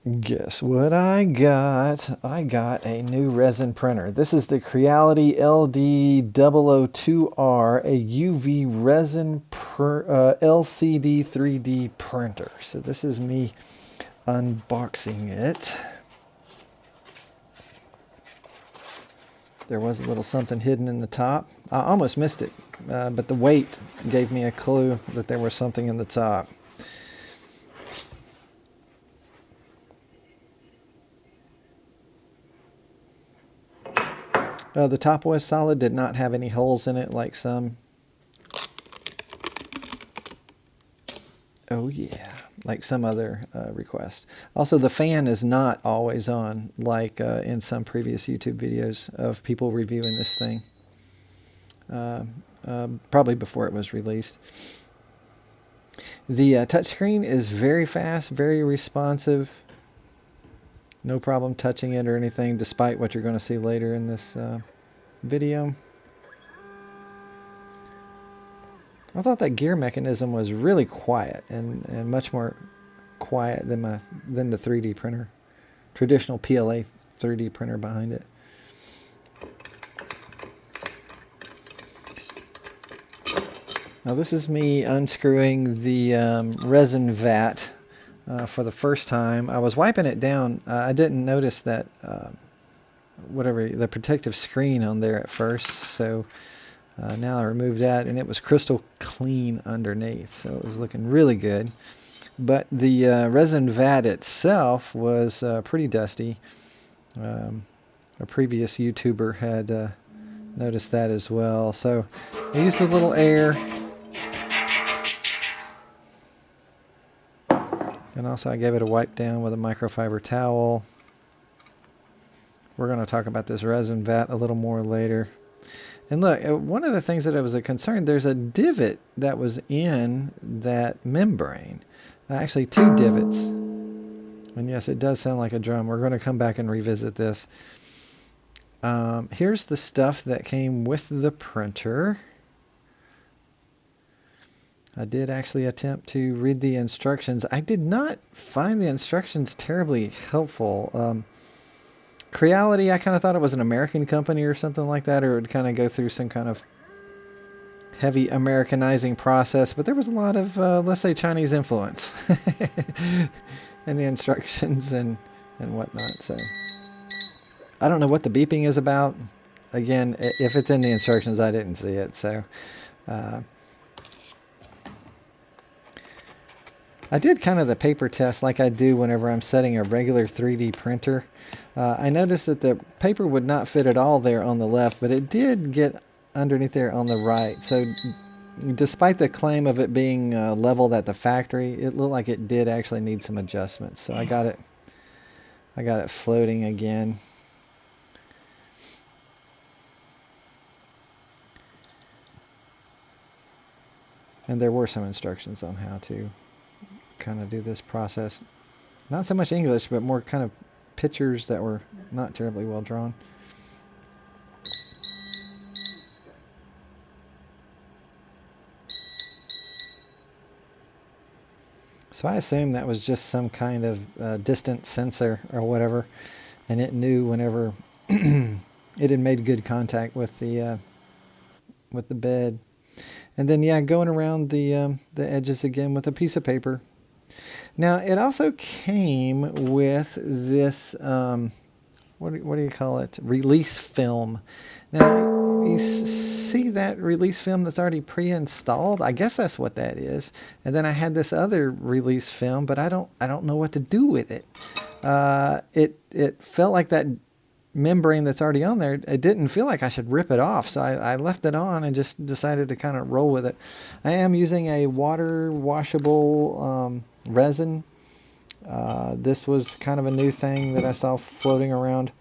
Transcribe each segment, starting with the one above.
Guess what I got? I got a new resin printer. This is the Creality LD002R, a UV resin LCD 3D printer. So this is me unboxing it. There was a little something hidden in the top. I almost missed it, but the weight gave me a clue that there was something in the top. The top was solid, did not have any holes in it like some. Oh yeah, like some other requests. Also, the fan is not always on like in some previous YouTube videos of people reviewing this thing. Probably before it was released. The touchscreen is very fast, very responsive. No problem touching it or anything, despite what you're going to see later in this video. I thought that gear mechanism was really quiet and much more quiet than the 3D printer, traditional PLA 3D printer behind it. Now this is me unscrewing the resin vat for the first time. I was wiping it down. I didn't notice that the protective screen on there at first, so now I removed that and it was crystal clean underneath, so it was looking really good. But the resin vat itself was pretty dusty. A previous YouTuber had noticed that as well, so I used a little air. And also I gave it a wipe down with a microfiber towel. We're going to talk about this resin vat a little more later. And look, one of the things that was a concern, there's a divot that was in that membrane. Actually, two divots. And yes, it does sound like a drum. We're going to come back and revisit this. Here's the stuff that came with the printer. I did actually attempt to read the instructions. I did not find the instructions terribly helpful. Creality, I kind of thought it was an American company or something like that, or it would kind of go through some kind of heavy Americanizing process, but there was a lot of, let's say, Chinese influence in the instructions and whatnot. So I don't know what the beeping is about. Again, if it's in the instructions, I didn't see it, so... I did kind of the paper test like I do whenever I'm setting a regular 3D printer. I noticed that the paper would not fit at all there on the left, but it did get underneath there on the right. So despite the claim of it being leveled at the factory, it looked like it did actually need some adjustments. So I got it floating again. And there were some instructions on how to kind of do this process. Not so much English, but more kind of pictures that were not terribly well drawn. So I assume that was just some kind of distance sensor or whatever, and it knew whenever it had made good contact with the bed. And then yeah, going around the edges again with a piece of paper. Now it also came with this what do you call it? Release film. Now you see that release film that's already pre-installed. I guess that's what that is. And then I had this other release film, but I don't know what to do with it. It felt like that membrane that's already on there, it didn't feel like I should rip it off, so I left it on and just decided to kind of roll with it. I am using a water washable resin. This was kind of a new thing that I saw floating around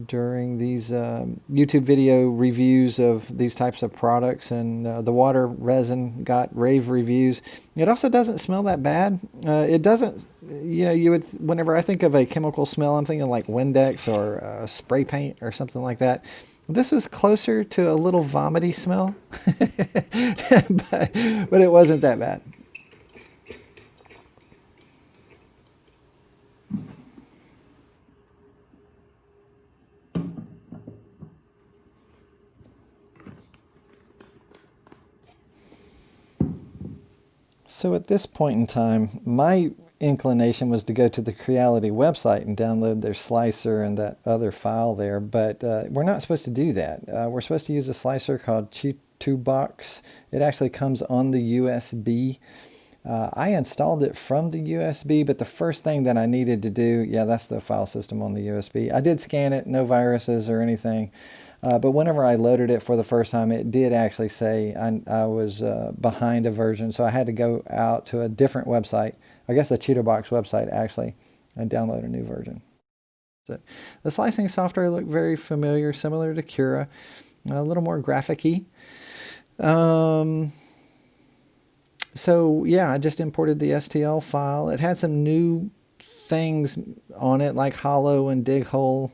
during these YouTube video reviews of these types of products, and the water resin got rave reviews. It also doesn't smell that bad. It doesn't, you would, whenever I think of a chemical smell, I'm thinking like Windex or spray paint or something like that. This was closer to a little vomity smell, but it wasn't that bad. So at this point in time, my inclination was to go to the Creality website and download their slicer and that other file there, but we're not supposed to do that. We're supposed to use a slicer called Box. It actually comes on the USB. I installed it from the USB, but the first thing that I needed to do, yeah, that's the file system on the USB. I did scan it, no viruses or anything. But whenever I loaded it for the first time, it did actually say I was behind a version. So I had to go out to a different website, I guess the Box website actually, and download a new version. So the slicing software looked very familiar, similar to Cura, a little more graphic-y. So yeah, I just imported the STL file. It had some new things on it like hollow and dig hole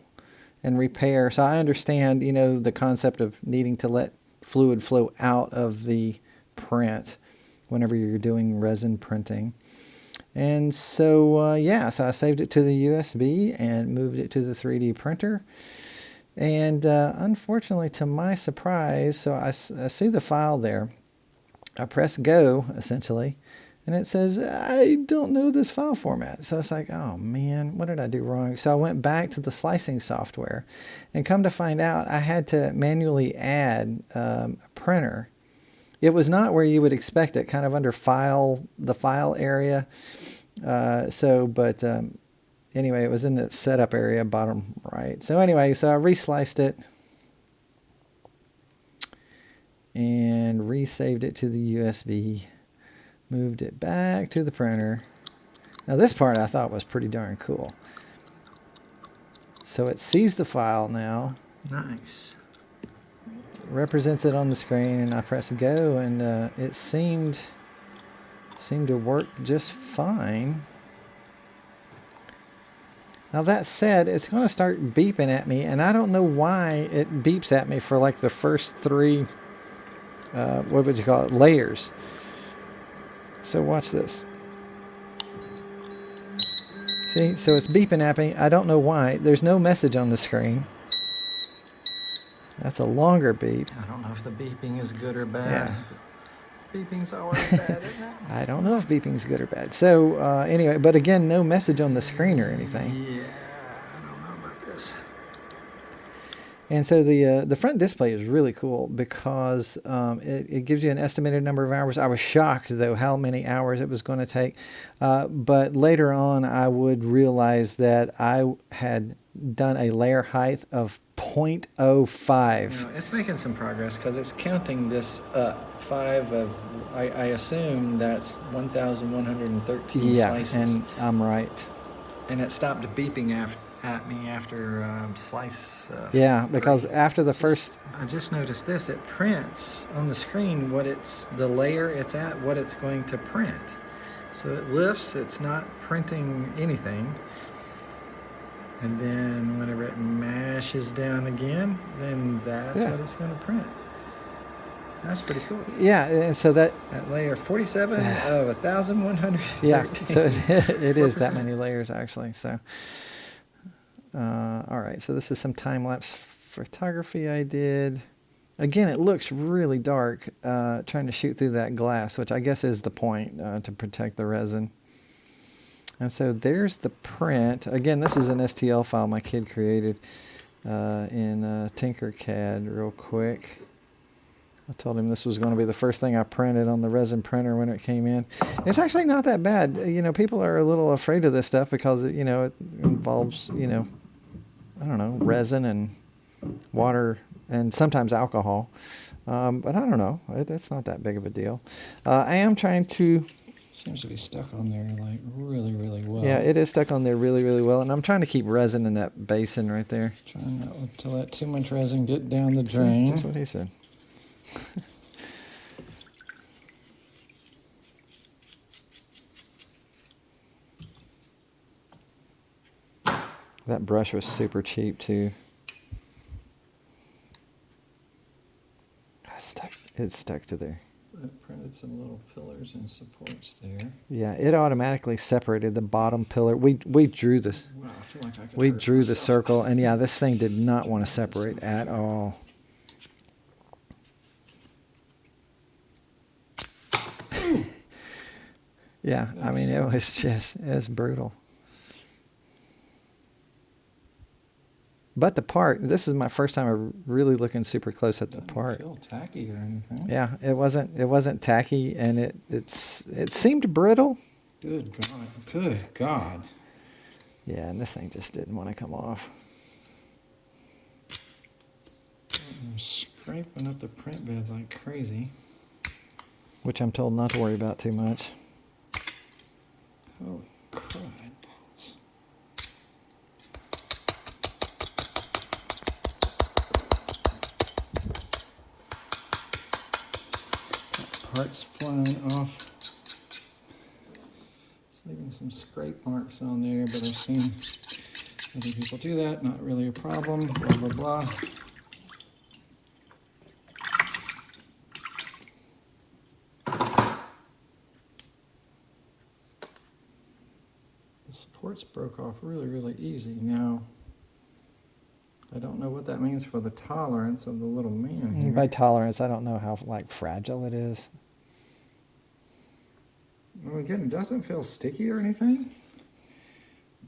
and repair. So I understand, you know, the concept of needing to let fluid flow out of the print whenever you're doing resin printing. And so, yeah, so I saved it to the USB and moved it to the 3D printer. And unfortunately, to my surprise, so I see the file there. I press go, essentially, and it says, I don't know this file format. So it's like, oh man, what did I do wrong? So I went back to the slicing software, and come to find out, I had to manually add a printer. It was not where you would expect it, kind of under file, the file area. Anyway, it was in the setup area, bottom right. So anyway, so I resliced it and resaved it to the USB, moved it back to the printer. Now this part I thought was pretty darn cool. So it sees the file now. Nice. Represents it on the screen, and I press go, and it seemed to work just fine. Now that said, it's going to start beeping at me, and I don't know why it beeps at me for like the first three, what would you call it, layers. So watch this. See, so it's beeping at me. I don't know why. There's no message on the screen. That's a longer beep. I don't know if the beeping is good or bad. Yeah. Beeping's always bad, isn't it? I don't know if beeping's good or bad. So anyway, but again, no message on the screen or anything. Yeah, I don't know about this. And so the front display is really cool because it gives you an estimated number of hours. I was shocked, though, how many hours it was going to take. But later on, I would realize that I had done a layer height of 0.05. You know, it's making some progress because it's counting this up. 5 of, I assume that's 1,113 slices. Yeah, and I'm right. And it stopped beeping at me after slice. Yeah, because after the first... I just noticed this. It prints on the screen what it's, the layer it's at, what it's going to print. So it lifts, it's not printing anything. And then whenever it mashes down again, then that's what it's going to print. That's pretty cool. Yeah, and so that layer 47 of 1,113. Yeah, so it is that many layers actually. So, all right. So this is some time-lapse photography I did. Again, it looks really dark. Trying to shoot through that glass, which I guess is the point to protect the resin. And so there's the print. Again, this is an STL file my kid created in Tinkercad real quick. I told him this was going to be the first thing I printed on the resin printer when it came in. It's actually not that bad. You know, people are a little afraid of this stuff because, you know, it involves, you know, I don't know, resin and water and sometimes alcohol. But I don't know. It's not that big of a deal. I am trying to... Seems to be stuck on there like really, really well. Yeah, it is stuck on there really, really well. And I'm trying to keep resin in that basin right there. Trying not to let too much resin get down the drain. That's what he said. That brush was super cheap too. It's stuck to there. It printed some little pillars and supports there. Yeah, it automatically separated the bottom pillar. We drew this. Wow, I feel like I could we drew the circle, and yeah, this thing did not want to separate at all. Yeah, I mean, it was brutal. But the part, this is my first time really looking super close at the part. Feel tacky or anything. Yeah, it wasn't tacky, and it seemed brittle. Good God. Good God. Yeah, and this thing just didn't want to come off. I'm scraping up the print bed like crazy. Which I'm told not to worry about too much. Oh, crud. Parts flying off. It's leaving some scrape marks on there, but I've seen other people do that. Not really a problem. Blah, blah, blah. The supports broke off really, really easy. Now, I don't know what that means for the tolerance of the little man here. By tolerance, I don't know how fragile it is. Well, again, it doesn't feel sticky or anything,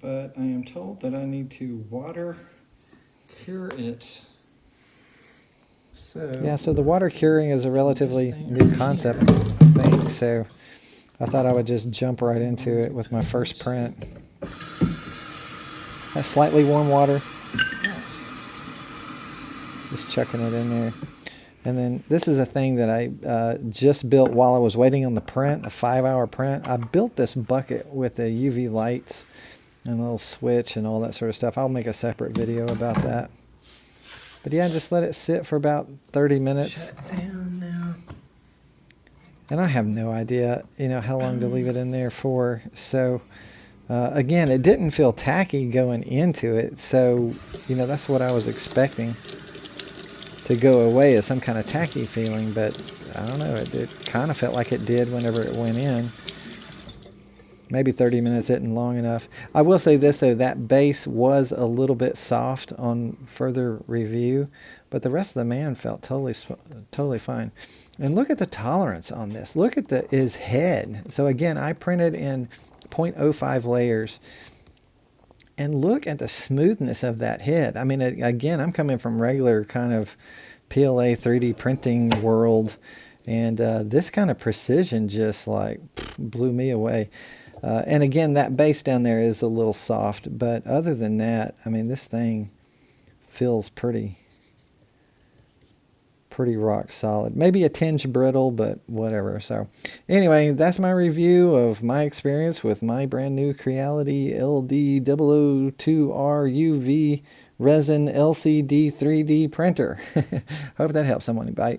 but I am told that I need to water cure it. So Yeah, so the water curing is a relatively new concept, I think. So I thought I would just jump right into it with my first print. That's slightly warm water. Just chucking it in there. And then this is a thing that I just built while I was waiting on the print, a 5-hour print. I built this bucket with the UV lights and a little switch and all that sort of stuff. I'll make a separate video about that. But yeah, just let it sit for about 30 minutes. Shut down now. And I have no idea, how long to leave it in there for. So again, it didn't feel tacky going into it. So, that's what I was expecting to go away as some kind of tacky feeling, but I don't know, it kind of felt like it did whenever it went in. Maybe 30 minutes isn't long enough. I will say this though, that base was a little bit soft on further review, but the rest of the man felt totally fine. And look at the tolerance on this. Look at his head. So again, I printed in 0.05 layers. And look at the smoothness of that head. I mean, again, I'm coming from regular kind of PLA 3D printing world, and this kind of precision just blew me away. And again, that base down there is a little soft, but other than that, I mean, this thing feels pretty rock solid. Maybe a tinge brittle, but whatever. So anyway, that's my review of my experience with my brand new Creality LD002R UV Resin LCD 3D printer. Hope that helps someone. Bye.